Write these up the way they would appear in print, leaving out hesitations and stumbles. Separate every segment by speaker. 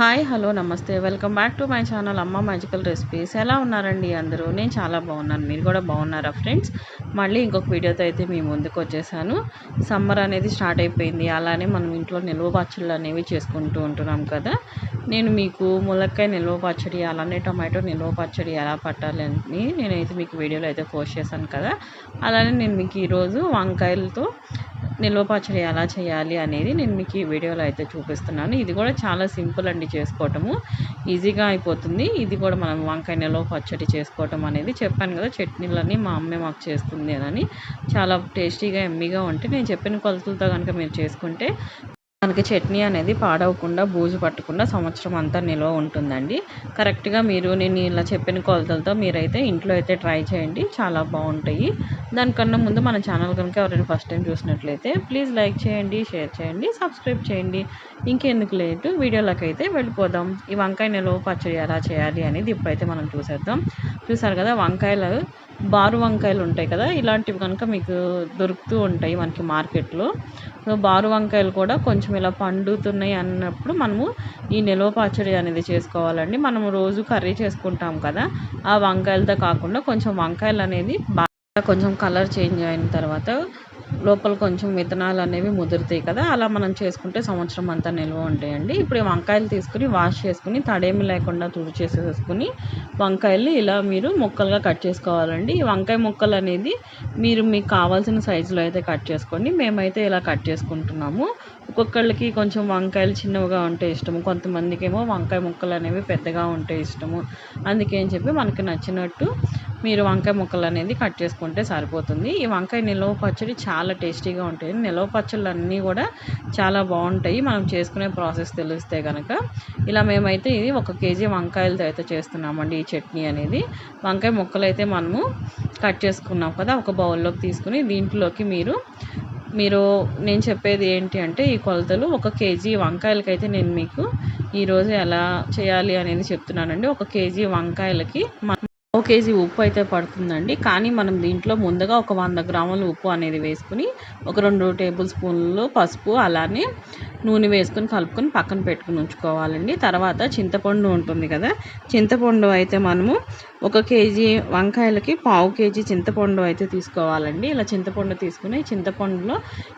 Speaker 1: Hi hello నమస్తే welcome back to my channel అమ్మ magical recipes. ఎలా ఉన్నారండి అందరూ? నేను చాలా బాగున్నాను. మీరు కూడా బాగున్నారా ఫ్రెండ్స్? మళ్ళీ ఇంకొక వీడియోతో అయితే మీ ముందుకు వచ్చేసాను. సమ్మర్ అనేది స్టార్ట్ అయిపోయింది. అలానే మనం ఇంట్లో నిల్వ పచ్చళ్ళు అనేవి చేసుకుంటూ ఉంటున్నాం కదా. నేను మీకు ములక్కాయ నిల్వ పచ్చడి, అలానే టమాటో నిల్వ పచ్చడి ఎలా పట్టాలని నేనైతే మీకు వీడియోలో అయితే పోస్ట్ చేశాను కదా. అలానే నేను మీకు ఈరోజు వంకాయలతో నిల్వ పచ్చడి ఎలా చేయాలి అనేది నేను మీకు ఈ వీడియోలో అయితే చూపిస్తున్నాను. ఇది కూడా చాలా సింపుల్ అండి, చేసుకోవటము ఈజీగా అయిపోతుంది. ఇది కూడా మనం వంకాయ నిల్వ పచ్చడి చేసుకోవటం అనేది చెప్పాను కదా, చట్నీలన్నీ మా అమ్మే మాకు చేస్తుంది అని. చాలా టేస్టీగా ఎమ్మీగా ఉంటే నేను చెప్పిన కొలతలతో కనుక మీరు చేసుకుంటే మనకి చట్నీ అనేది పాడవకుండా బూజు పట్టకుండా సంవత్సరం అంతా నిల్వ ఉంటుందండి. కరెక్ట్గా నేను ఇలా చెప్పిన కొలతలతో మీరైతే ఇంట్లో అయితే ట్రై చేయండి, చాలా బాగుంటాయి. దానికన్నా ముందు మన ఛానల్ కనుక ఎవరైనా ఫస్ట్ టైం చూసినట్లయితే ప్లీజ్ లైక్ చేయండి, షేర్ చేయండి, సబ్స్క్రైబ్ చేయండి. ఇంకెందుకు లేటు వీడియోలోకి అయితే వెళ్ళిపోదాం. ఈ వంకాయ నిల్వ పచ్చడి ఎలా చేయాలి అనేది ఇప్పుడైతే మనం చూసేద్దాం. చూసారు కదా, వంకాయలు బారు వంకాయలు ఉంటాయి కదా, ఇలాంటివి కనుక మీకు దొరుకుతూ ఉంటాయి మనకి మార్కెట్లో. సో బారు వంకాయలు కూడా కొంచెం ఇలా పండుతున్నాయి అన్నప్పుడు మనము ఈ నిల్వ పచ్చడి అనేది చేసుకోవాలండి. మనము రోజు కర్రీ చేసుకుంటాం కదా, ఆ వంకాయలతో కాకుండా కొంచెం వంకాయలు అనేది బాగా కొంచెం కలర్ చేంజ్ అయిన తర్వాత లోపల కొంచెం విత్తనాలు అనేవి ముదురుతాయి కదా, అలా మనం చేసుకుంటే సంవత్సరం అంతా నిల్వ ఉంటాయండి. ఇప్పుడు ఈ వంకాయలు తీసుకుని వాష్ చేసుకుని తడేమి లేకుండా తుడిచేసేసుకుని వంకాయలు ఇలా మీరు ముక్కలుగా కట్ చేసుకోవాలండి. ఈ వంకాయ ముక్కలు అనేది మీకు కావాల్సిన సైజులో అయితే కట్ చేసుకోండి. మేమైతే ఇలా కట్ చేసుకుంటున్నాము. ఒక్కొక్కళ్ళకి కొంచెం వంకాయలు చిన్నవిగా ఉంటే ఇష్టము, కొంతమందికి ఏమో వంకాయ ముక్కలు అనేవి పెద్దగా ఉంటే ఇష్టము. అందుకని చెప్పి మనకి నచ్చినట్టు మీరు వంకాయ ముక్కలు అనేది కట్ చేసుకుంటే సరిపోతుంది. ఈ వంకాయ నిల్వ పచ్చడి చాలా టేస్టీగా ఉంటాయి. నిల్వ పచ్చళ్ళు అన్నీ కూడా చాలా బాగుంటాయి మనం చేసుకునే ప్రాసెస్ తెలిస్తే కనుక. ఇలా మేమైతే ఇది 1 కేజీ వంకాయలతో అయితే చేస్తున్నామండి ఈ చట్నీ అనేది. వంకాయ ముక్కలు అయితే మనము కట్ చేసుకున్నాం కదా, ఒక బౌల్లోకి తీసుకుని దీంట్లోకి మీరు నేను చెప్పేది ఏంటి అంటే ఈ కొలతలు 1 కేజీ వంకాయలకైతే నేను మీకు ఈరోజు ఎలా చేయాలి అనేది చెప్తున్నానండి. 1 కేజీ వంకాయలకి 1 కేజీ ఉప్పు అయితే పడుతుందండి. కానీ మనం దీంట్లో ముందుగా ఒక 100 గ్రాముల ఉప్పు అనేది వేసుకుని ఒక 2 టేబుల్ స్పూన్లు పసుపు అలానే నూనె వేసుకొని కలుపుకొని పక్కన పెట్టుకుని ఉంచుకోవాలండి. తర్వాత చింతపండు ఉంటుంది కదా, చింతపండు అయితే మనము 1 కేజీ వంకాయలకి 1/2 కేజీ చింతపండు అయితే తీసుకోవాలండి. ఇలా చింతపండు తీసుకుని చింతపండులో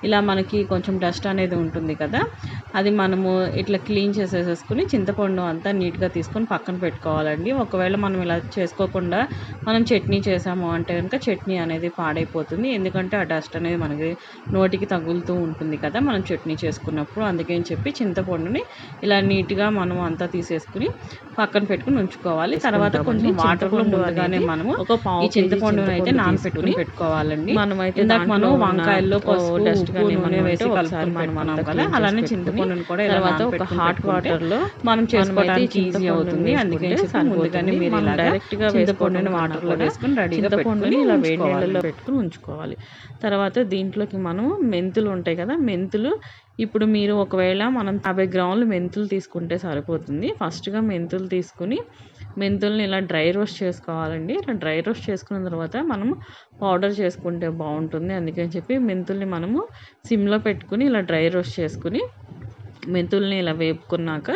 Speaker 1: ఇలా మనకి కొంచెం డస్ట్ అనేది ఉంటుంది కదా, అది మనము ఇట్లా క్లీన్ చేసేసుకుని చింతపండు అంతా నీట్గా తీసుకొని పక్కన పెట్టుకోవాలండి. ఒకవేళ మనం ఇలా చేసుకోకుండా మనం చట్నీ చేసాము అంటే కనుక చట్నీ అనేది పాడైపోతుంది. ఎందుకంటే ఆ డస్ట్ అనేది మనకి నోటికి తగులుతూ ఉంటుంది కదా మనం చట్నీ చేసుకున్నప్పుడు. అందుకని చెప్పి చింతపండుని ఇలా నీట్గా మనం అంతా తీసేసుకుని పక్కన పెట్టుకుని ఉంచుకోవాలి. తర్వాత కొంచెం వాటర్లో ముందుగానే మనము ఈ చింతపండుని అయితే నానబెట్టుకుని పెట్టుకోవాలండి. మనమైతే మనం వంకాయల్లో డస్ట్ నూనె వేసి కలుపుకున్నాం కదా, అలానే చింతపండుని కూడా తర్వాత ఒక హాట్ వాటర్లో మనం చేసుకోవడానికి ఈజీ అవుతుంది. అందుకని ముందుగానే మీరు ఇలా డైరెక్ట్గా చింతపండుని వాటర్లో వేసుకుని రెడీగా పెట్టుకుని ఇలా వేడి నీళ్ళలో పెట్టుకుని ఉంచుకోవాలి. తర్వాత దీంట్లోకి మనం మెంతులు ఉంటాయి కదా, మెంతులు ఇప్పుడు మీరు ఒకవేళ మనం 50 గ్రాములు మెంతులు తీసుకుంటే సరిపోతుంది. ఫస్ట్గా మెంతులు తీసుకుని మెంతుల్ని ఇలా డ్రై రోస్ట్ చేసుకోవాలండి. ఇలా డ్రై రోస్ట్ చేసుకున్న తర్వాత మనం పౌడర్ చేసుకుంటే బాగుంటుంది. అందుకని చెప్పి మెంతుల్ని మనము సిమ్లో పెట్టుకుని ఇలా డ్రై రోస్ట్ చేసుకుని మెంతుల్ని ఇలా వేపుకున్నాక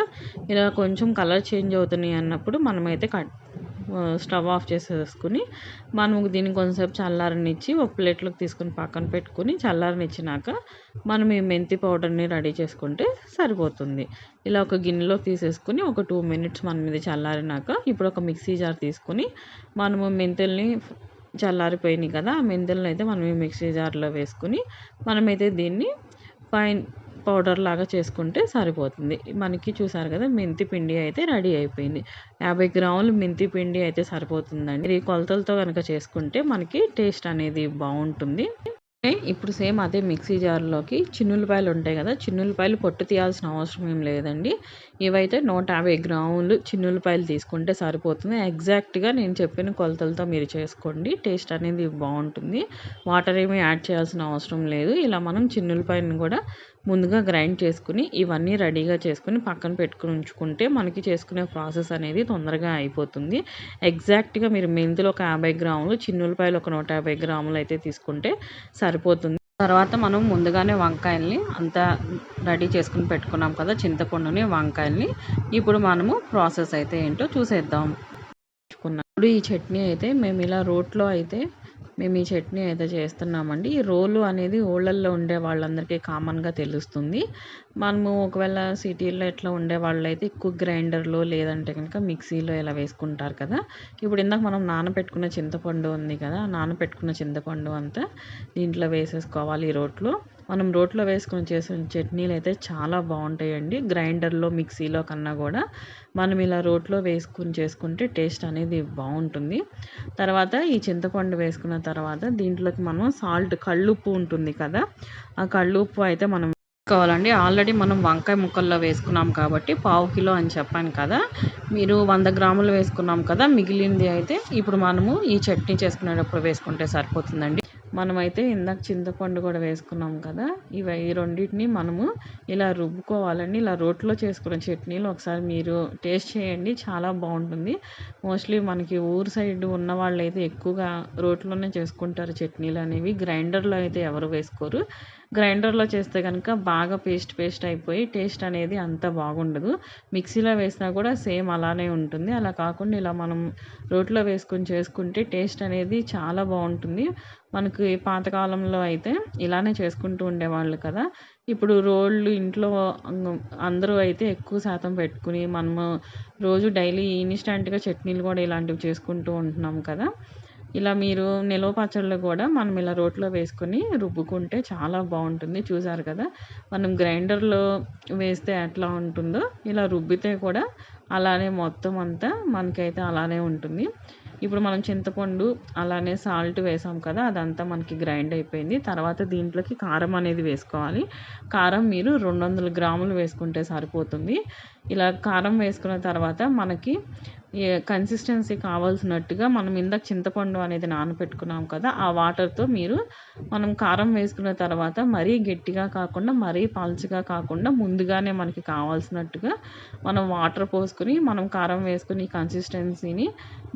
Speaker 1: ఇలా కొంచెం కలర్ చేంజ్ అవుతున్నాయి అన్నప్పుడు మనమైతే స్టవ్ ఆఫ్ చేసేసుకుని మనం దీన్ని కొంచెంసేపు చల్లారనిచ్చి ఒక ప్లేట్లోకి తీసుకుని పక్కన పెట్టుకుని చల్లారనిచ్చినాక మనం ఈ మెంతి పౌడర్ని రెడీ చేసుకుంటే సరిపోతుంది. ఇలా ఒక గిన్నెలోకి తీసేసుకుని ఒక 2 మినిట్స్ మనం ఇది చల్లారినాక ఇప్పుడు ఒక మిక్సీ జార్ తీసుకుని మనము మెంతుల్ని చల్లారిపోయినాయి కదా, ఆ మెంతుల్ని అయితే మనం ఈ మిక్సీ జార్లో వేసుకుని మనమైతే దీన్ని పౌడర్ లాగా చేసుకుంటే సరిపోతుంది. మనకి చూసారు కదా, మెంతి పిండి అయితే రెడీ అయిపోయింది. 50 గ్రాములు మెంతి పిండి అయితే సరిపోతుందండి. ఈ కొలతలతో కనుక చేసుకుంటే మనకి టేస్ట్ అనేది బాగుంటుంది. ఇప్పుడు సేమ్ అదే మిక్సీ జార్లోకి చిన్నులపాయలు ఉంటాయి కదా, చిన్నులపాయలు పొట్టు తీయాల్సిన అవసరం ఏం లేదండి. ఇవైతే 150 గ్రాములు చిన్నులపాయలు తీసుకుంటే సరిపోతుంది. ఎగ్జాక్ట్గా నేను చెప్పిన కొలతలతో మీరు చేసుకోండి, టేస్ట్ అనేది బాగుంటుంది. వాటర్ ఏమీ యాడ్ చేయాల్సిన అవసరం లేదు. ఇలా మనం చిన్నులపాయలను కూడా ముందుగా గ్రైండ్ చేసుకుని ఇవన్నీ రెడీగా చేసుకుని పక్కన పెట్టుకుని ఉంచుకుంటే మనకి చేసుకునే ప్రాసెస్ అనేది తొందరగా అయిపోతుంది. ఎగ్జాక్ట్గా మీరు మెంతులు ఒక 50 గ్రాములు, చిన్నులపాయలు ఒక 150 గ్రాములు అయితే తీసుకుంటే సరిపోతుంది. తర్వాత మనం ముందుగానే వంకాయల్ని అంతా రెడీ చేసుకుని పెట్టుకున్నాం కదా, చింతపండుని, వంకాయల్ని. ఇప్పుడు మనము ప్రాసెస్ అయితే ఏంటో చూసేద్దాం. ఇప్పుడు ఈ చట్నీ అయితే మేము ఇలా రోట్లో అయితే మేము ఈ చట్నీ అయితే చేస్తున్నామండి. ఈ రోలు అనేది ఊళ్ళల్లో ఉండే వాళ్ళందరికీ కామన్‌గా తెలుస్తుంది. మనము ఒకవేళ సిటీల్లో ఇట్లా ఉండే వాళ్ళైతే ఎక్కువ గ్రైండర్‌లో లేదంటే గనుక మిక్సీలో ఇలా వేసుకుంటారు కదా. ఇప్పుడు ఇందాక మనం నానబెట్టుకున్న చింతపండు ఉంది కదా, నానబెట్టుకున్న చింతపండు అంతా దీంట్లో వేసేసుకోవాలి ఈ రోట్లో. మనం రోట్లో వేసుకొని చేసిన చట్నీలు అయితే చాలా బాగుంటాయండి. గ్రైండర్‌లో, మిక్సీలో కన్నా కూడా మనం ఇలా రోట్లో వేసుకొని చేసుకుంటే టేస్ట్ అనేది బాగుంటుంది. తర్వాత ఈ చింతపండు వేసుకున్న తర్వాత దీంట్లోకి మనం సాల్ట్, కల్లుప్పు ఉంటుంది కదా, ఆ కల్లుప్పు అయితే మనం వేసుకోవాలండి. ఆల్రెడీ మనం వంకాయ ముక్కల్లో వేసుకున్నాం కాబట్టి పావు కిలో అని చెప్పాను కదా, మీరు 100 గ్రాములు వేసుకున్నాం కదా, మిగిలింది అయితే ఇప్పుడు మనము ఈ చట్నీ చేసుకునేటప్పుడు వేసుకుంటే సరిపోతుందండి. మనమైతే ఇందాక చింతపండు కూడా వేసుకున్నాం కదా, ఈ రెండింటిని మనము ఇలా రుబ్బుకోవాలండి. ఇలా రోట్లో చేసుకున్న చట్నీలు ఒకసారి మీరు టేస్ట్ చేయండి, చాలా బాగుంటుంది. మోస్ట్లీ మనకి ఊరు సైడ్ ఉన్న వాళ్ళైతే ఎక్కువగా రోట్లోనే చేసుకుంటారు చట్నీలు అనేవి. గ్రైండర్లో అయితే ఎవరు వేసుకోరు. గ్రైండర్లో చేస్తే కనుక బాగా పేస్ట్ అయిపోయి టేస్ట్ అనేది అంత బాగుండదు. మిక్సీలో వేసినా కూడా సేమ్ అలానే ఉంటుంది. అలా కాకుండా ఇలా మనం రోట్లో వేసుకొని చేసుకుంటే టేస్ట్ అనేది చాలా బాగుంటుంది. మనకి పాతకాలంలో అయితే ఇలానే చేసుకుంటూ ఉండేవాళ్ళు కదా. ఇప్పుడు రోళ్ళు ఇంట్లో అందరూ అయితే ఎక్కువ శాతం పెట్టుకుని మనము రోజు డైలీ ఇన్‌స్టాంట్‌గా చట్నీలు కూడా ఇలాంటివి చేసుకుంటూ ఉంటున్నాం కదా. ఇలా మీరు నిలవ పచ్చళ్ళు కూడా మనం ఇలా రోట్లో వేసుకొని రుబ్బుకుంటే చాలా బాగుంటుంది. చూసారు కదా, మనం గ్రైండర్‌లో వేస్తే ఎట్లా ఉంటుందో ఇలా రుబ్బితే కూడా అలానే మొత్తం అంతా మనకైతే అలానే ఉంటుంది. ఇప్పుడు మనం చింతపండు అలానే సాల్ట్ వేసాం కదా, అదంతా మనకి గ్రైండ్ అయిపోయింది. తర్వాత దీంట్లోకి కారం అనేది వేసుకోవాలి. కారం మీరు 200 గ్రాములు వేసుకుంటే సరిపోతుంది. ఇలా కారం వేసుకున్న తర్వాత మనకి కన్సిస్టెన్సీ కావాల్సినట్టుగా మనం ఇందాక చింతపండు అనేది నానబెట్టుకున్నాం కదా, ఆ వాటర్‌తో మీరు మనం కారం వేసుకున్న తర్వాత మరీ గట్టిగా కాకుండా, మరీ పల్చగా కాకుండా ముందుగానే మనకి కావాల్సినట్టుగా మనం వాటర్ పోసుకొని, మనం కారం వేసుకొని కన్సిస్టెన్సీని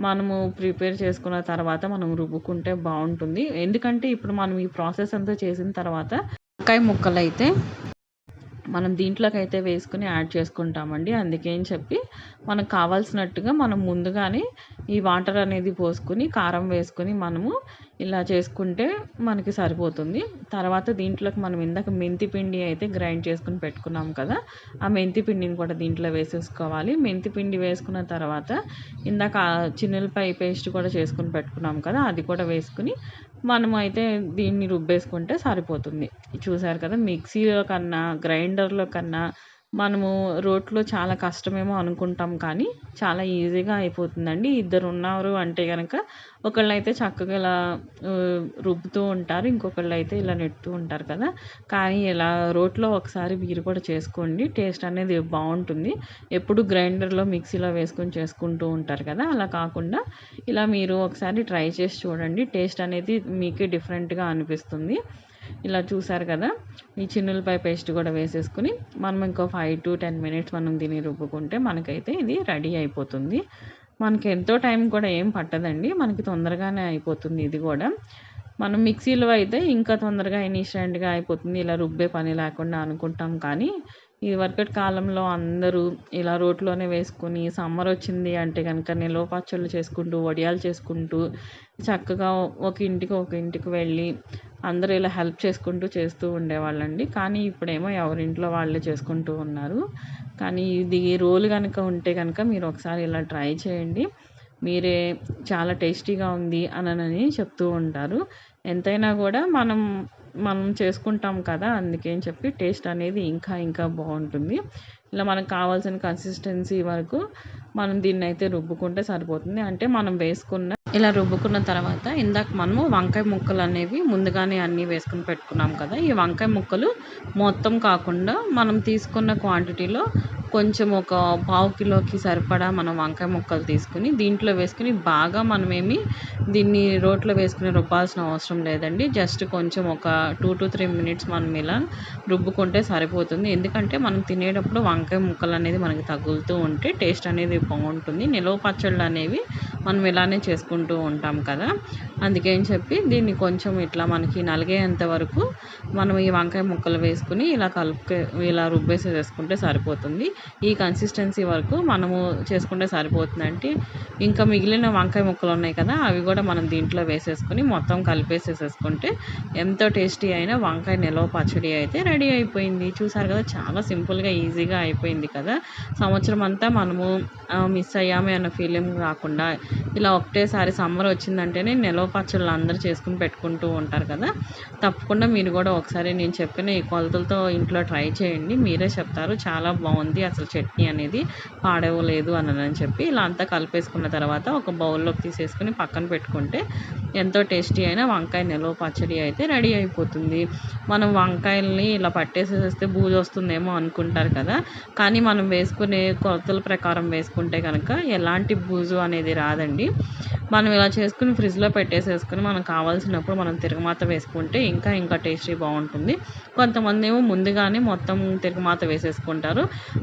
Speaker 1: మనము ప్రిపేర్ చేసుకున్న తర్వాత మనం రుబ్బుకుంటే బాగుంటుంది. ఎందుకంటే ఇప్పుడు మనం ఈ ప్రాసెస్ అంతా చేసిన తర్వాత వంకాయ ముక్కలైతే మనం దీంట్లోకైతే వేసుకొని యాడ్ చేసుకుంటామండి. అందుకని చెప్పి మనకు కావాల్సినట్టుగా మనం ముందుగానే ఈ వాటర్ అనేది పోసుకొని, కారం వేసుకొని మనము ఇలా చేసుకుంటే మనకి సరిపోతుంది. తర్వాత దీంట్లోకి మనం ఇందాక మెంతి పిండి అయితే గ్రైండ్ చేసుకొని పెట్టుకున్నాం కదా, ఆ మెంతి పిండిని కూడా దీంట్లో వేసేసుకోవాలి. మెంతి పిండి వేసుకున్న తర్వాత ఇందాక చిన్నులపాయ పేస్ట్ కూడా చేసుకొని పెట్టుకున్నాం కదా, అది కూడా వేసుకొని మనము అయితే దీన్ని రుబ్బేసుకుంటే సరిపోతుంది. చూసారు కదా, మిక్సీలో కన్నా, గ్రైండర్‌లో కన్నా మనము రోట్లో చాలా కష్టమేమో అనుకుంటాం కానీ చాలా ఈజీగా అయిపోతుందండి. ఇద్దరు ఉన్నారు అంటే గనక ఒకళ్ళైతే చక్కగా ఇలా రుబ్బుతూ ఉంటారు, ఇంకొకళ్ళైతే ఇలా నెడుతూ ఉంటారు కదా. కానీ ఇలా రోట్లో ఒకసారి మీరు కూడా చేసుకోండి, టేస్ట్ అనేది బాగుంటుంది. ఎప్పుడు గ్రైండర్‌లో, మిక్సీలో వేసుకొని చేసుకుంటూ ఉంటారు కదా, అలా కాకుండా ఇలా మీరు ఒకసారి ట్రై చేసి చూడండి. టేస్ట్ అనేది మీకే డిఫరెంట్‌గా అనిపిస్తుంది. ఇలా చూసారు కదా, ఈ చిన్నులపాయ పేస్ట్ కూడా వేసేసుకుని మనం ఇంకో 5-10 మినిట్స్ మనం దీన్ని రుబ్బుకుంటే మనకైతే ఇది రెడీ అయిపోతుంది. మనకి ఎంతో టైం కూడా ఏం పట్టదండి, మనకి తొందరగానే అయిపోతుంది ఇది కూడా. మనం మిక్సీలో అయితే ఇంకా తొందరగా ఇన్‌స్టాంట్‌గా అయిపోతుంది, ఇలా రుబ్బే పని లేకుండా అనుకుంటాం. కానీ ఈ వరకటి కాలంలో అందరూ ఇలా రోట్లోనే వేసుకొని, సమ్మర్ వచ్చింది అంటే కనుక నిల్వ పచ్చళ్ళు చేసుకుంటూ, వడియాలు చేసుకుంటూ చక్కగా ఒక ఇంటికి వెళ్ళి అందరూ ఇలా హెల్ప్ చేసుకుంటూ చేస్తూ ఉండేవాళ్ళండి. కానీ ఇప్పుడేమో ఎవరింట్లో వాళ్ళే చేసుకుంటూ ఉన్నారు. కానీ ఇది రోలు కనుక ఉంటే కనుక మీరు ఒకసారి ఇలా ట్రై చేయండి. మీరే చాలా టేస్టీగా ఉంది అనని చెప్తూ ఉంటారు. ఎంతైనా కూడా మనం చేసుకుంటాం కదా, అందుకని చెప్పి టేస్ట్ అనేది ఇంకా బాగుంటుంది. ఇలా మనకు కావాల్సిన కన్సిస్టెన్సీ వరకు మనం దీన్నైతే రుబ్బుకుంటే సరిపోతుంది. అంటే మనం వేసుకున్న ఇలా రుబ్బుకున్న తర్వాత ఇందాక మనము వంకాయ ముక్కలు అనేవి ముందుగానే అన్నీ వేసుకుని పెట్టుకున్నాం కదా, ఈ వంకాయ ముక్కలు మొత్తం కాకుండా మనం తీసుకున్న క్వాంటిటీలో కొంచెం ఒక పావు కిలోకి సరిపడా మనం వంకాయ ముక్కలు తీసుకుని దీంట్లో వేసుకుని బాగా మనమేమి దీన్ని రోట్లో వేసుకుని రుబ్బాల్సిన అవసరం లేదండి. జస్ట్ కొంచెం ఒక 2-3 మినిట్స్ మనం ఇలా రుబ్బుకుంటే సరిపోతుంది. ఎందుకంటే మనం తినేటప్పుడు వంకాయ ముక్కలు అనేది మనకి తగులుతూ ఉంటే టేస్ట్ అనేది బాగుంటుంది. నిలవ పచ్చళ్ళు అనేవి మనం ఇలానే చేసుకుంటూ ఉంటాం కదా, అందుకని చెప్పి దీన్ని కొంచెం ఇట్లా మనకి నలిగేంత వరకు మనం ఈ వంకాయ ముక్కలు వేసుకుని ఇలా రుబ్బేసేసుకుంటే సరిపోతుంది. ఈ కన్సిస్టెన్సీ వరకు మనము చేసుకుంటే సరిపోతుందంటే ఇంకా మిగిలిన వంకాయ ముక్కలు ఉన్నాయి కదా, అవి కూడా మనం దీంట్లో వేసేసుకుని మొత్తం కలిపేసేసుకుంటే ఎంతో టేస్టీ అయిన వంకాయ నిలవ పచ్చడి అయితే రెడీ అయిపోయింది. చూసారు కదా, చాలా సింపుల్గా ఈజీగా అయిపోయింది కదా. సంవత్సరం అంతా మనము మిస్ అయ్యామే అన్న ఫీలింగ్ రాకుండా ఇలా ఒకటేసారి సమ్మర్ వచ్చిందంటేనే నిలవ పచ్చళ్ళు అందరూ చేసుకుని పెట్టుకుంటూ ఉంటారు కదా. తప్పకుండా మీరు కూడా ఒకసారి నేను చెప్పిన ఈ కొలతలతో ఇంట్లో ట్రై చేయండి. మీరే చెప్తారు చాలా బాగుంది, అసలు చట్నీ అనేది పాడవలేదు అని చెప్పి. ఇలా అంతా కలిపేసుకున్న తర్వాత ఒక బౌల్లోకి తీసేసుకుని పక్కన పెట్టుకుంటే ఎంతో టేస్టీ అయిన వంకాయ నిలవ పచ్చడి అయితే రెడీ అయిపోతుంది. మనం వంకాయల్ని ఇలా పట్టేసేస్తే బూజు వస్తుందేమో అనుకుంటారు కదా, కానీ మనం వేసుకునే కొలతల ప్రకారం వేసుకుంటే కనుక ఎలాంటి బూజు అనేది రాదండి. మనం ఇలా చేసుకుని ఫ్రిడ్జ్లో పెట్టేసేసుకుని మనం కావాల్సినప్పుడు మనం తిరగమాత వేసుకుంటే ఇంకా టేస్టీ బాగుంటుంది. కొంతమంది ఏమో ముందుగానే మొత్తం తిరగమాత వేసేసుకుంటారు.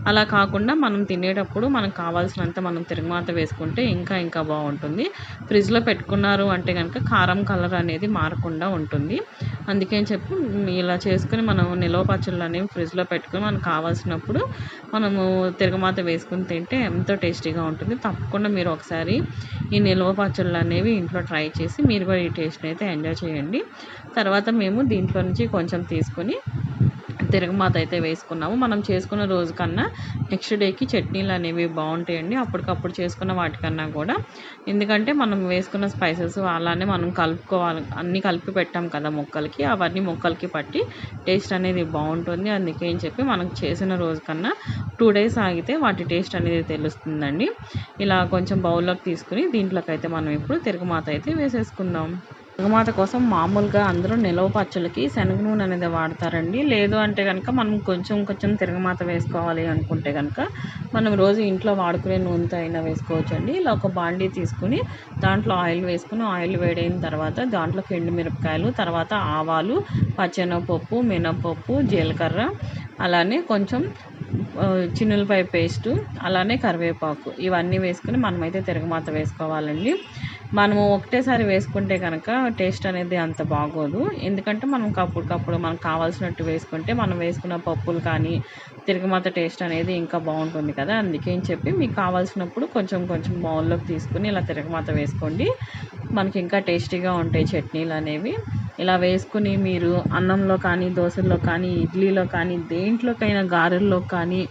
Speaker 1: అలా కాకుండా మనం తినేటప్పుడు మనకు కావాల్సినంత మనం తిరగమాత వేసుకుంటే ఇంకా బాగుంటుంది. ఫ్రిడ్జ్లో పెట్టుకున్నారు అంటే కనుక కారం కలర్ అనేది మారకుండా ఉంటుంది. అందుకని చెప్పి ఇలా చేసుకుని మనం నిలవ పచ్చళ్ళు అనేవి ఫ్రిడ్జ్లో పెట్టుకుని మనకు కావాల్సినప్పుడు మనము తిరగమాత వేసుకుని తింటే ఎంతో టేస్టీగా ఉంటుంది. తప్పకుండా మీరు ఒకసారి ఈ నిలవ పచ్చళ్ళు అనేవి ఇంట్లో ట్రై చేసి మీరు కూడా ఈ టేస్ట్ని అయితే ఎంజాయ్ చేయండి. తర్వాత మేము దీంట్లో నుంచి కొంచెం తీసుకొని తిరగమాత అయితే వేసుకున్నాము. మనం చేసుకున్న రోజు కన్నా నెక్స్ట్ డేకి చట్నీలు అనేవి బాగుంటాయండి, అప్పటికప్పుడు చేసుకున్న వాటికన్నా కూడా. ఎందుకంటే మనం వేసుకున్న స్పైసెస్ అలానే మనం కలుపుకోవాలి, అన్నీ కలిపి పెట్టాం కదా ముక్కలకి, అవన్నీ ముక్కలకి పట్టి టేస్ట్ అనేది బాగుంటుంది. అందుకని చెప్పి మనం చేసిన రోజు కన్నా 2 డేస్ ఆగితే వాటి టేస్ట్ అనేది తెలుస్తుందండి. ఇలా కొంచెం బౌల్లోకి తీసుకుని దీంట్లోకి అయితే మనం ఇప్పుడు తిరగమాత అయితే వేసేసుకుందాం. తిరగమాత కోసం మామూలుగా అందరూ నిలవ పచ్చళ్ళకి శనగ నూనె అనేది వాడతారండి. లేదు అంటే కనుక మనం కొంచెం తిరగమాత వేసుకోవాలి అనుకుంటే కనుక మనం రోజు ఇంట్లో వాడుకునే నూనెతో అయినా వేసుకోవచ్చండి. ఇలా ఒక బాండీ తీసుకుని దాంట్లో ఆయిల్ వేసుకుని ఆయిల్ వేడైన తర్వాత దాంట్లోకి ఎండుమిరపకాయలు, తర్వాత ఆవాలు, పచ్చెనగపప్పు, మినపప్పు, జీలకర్ర, అలానే కొంచెం చిన్నులపాయ పేస్టు, అలానే కరివేపాకు ఇవన్నీ వేసుకుని మనమైతే తిరగమాత వేసుకోవాలండి. మనము ఒకటేసారి వేసుకుంటే కనుక టేస్ట్ అనేది అంత బాగోదు. ఎందుకంటే మనం అప్పటికప్పుడు మనకు కావాల్సినట్టు వేసుకుంటే మనం వేసుకున్న పప్పులు కానీ తిరగమాత టేస్ట్ అనేది ఇంకా బాగుంటుంది కదా. అందుకని చెప్పి మీకు కావాల్సినప్పుడు కొంచెం బౌల్లోకి తీసుకుని ఇలా తిరగమాత వేసుకోండి. మనకి ఇంకా టేస్టీగా ఉంటాయి చట్నీలు అనేవి. ఇలా వేసుకుని మీరు అన్నంలో కానీ, దోశల్లో కానీ, ఇడ్లీలో కానీ, దేంట్లోకైనా, గారెల్లో కానీ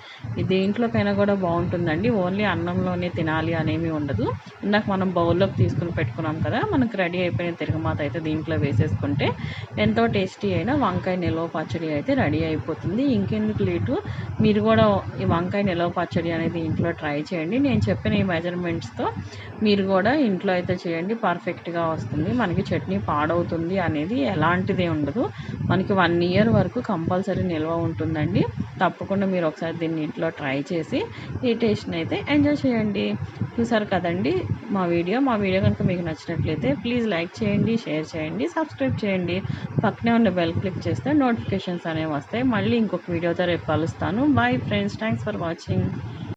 Speaker 1: దేంట్లోకైనా కూడా బాగుంటుందండి. ఓన్లీ అన్నంలోనే తినాలి అనేమి ఉండదు. ఇందాక మనం బౌల్లోకి తీసుకుని పెట్టుకున్నాం కదా, మనకు రెడీ అయిపోయిన తిరగమాత అయితే దీంట్లో వేసేసుకుంటే ఎంతో టేస్టీ అయిన వంకాయ నిలవ పచ్చడి అయితే రెడీ అయిపోతుంది. ఇంకెందుకు లేటు, మీరు కూడా ఈ వంకాయ నిలవ పచ్చడి అనేది ఇంట్లో ట్రై చేయండి. నేను చెప్పిన ఈ మెజర్మెంట్స్తో మీరు కూడా ఇంట్లో అయితే చేయండి, పర్ఫెక్ట్గా వస్తుంది. మనకి చట్నీ పాడవుతుంది అనేది ఎలాంటిదే ఉండదు. మనకి 1 ఇయర్ వరకు కంపల్సరీ నిల్వ ఉంటుందండి. తప్పకుండా మీరు ఒకసారి దీన్ని ఇంట్లో ట్రై చేసి ఈ టేస్ట్ని అయితే ఎంజాయ్ చేయండి. చూసారు కదండి మా వీడియో కనుక మీకు నచ్చినట్లయితే ప్లీజ్ లైక్ చేయండి, షేర్ చేయండి, సబ్స్క్రైబ్ చేయండి. పక్కనే ఉన్న బెల్ క్లిక్ చేస్తే నోటిఫికేషన్స్ అనేవి వస్తాయి. మళ్ళీ ఇంకొక వీడియోతో రేపు కలుస్తాను. Bye friends, thanks for watching.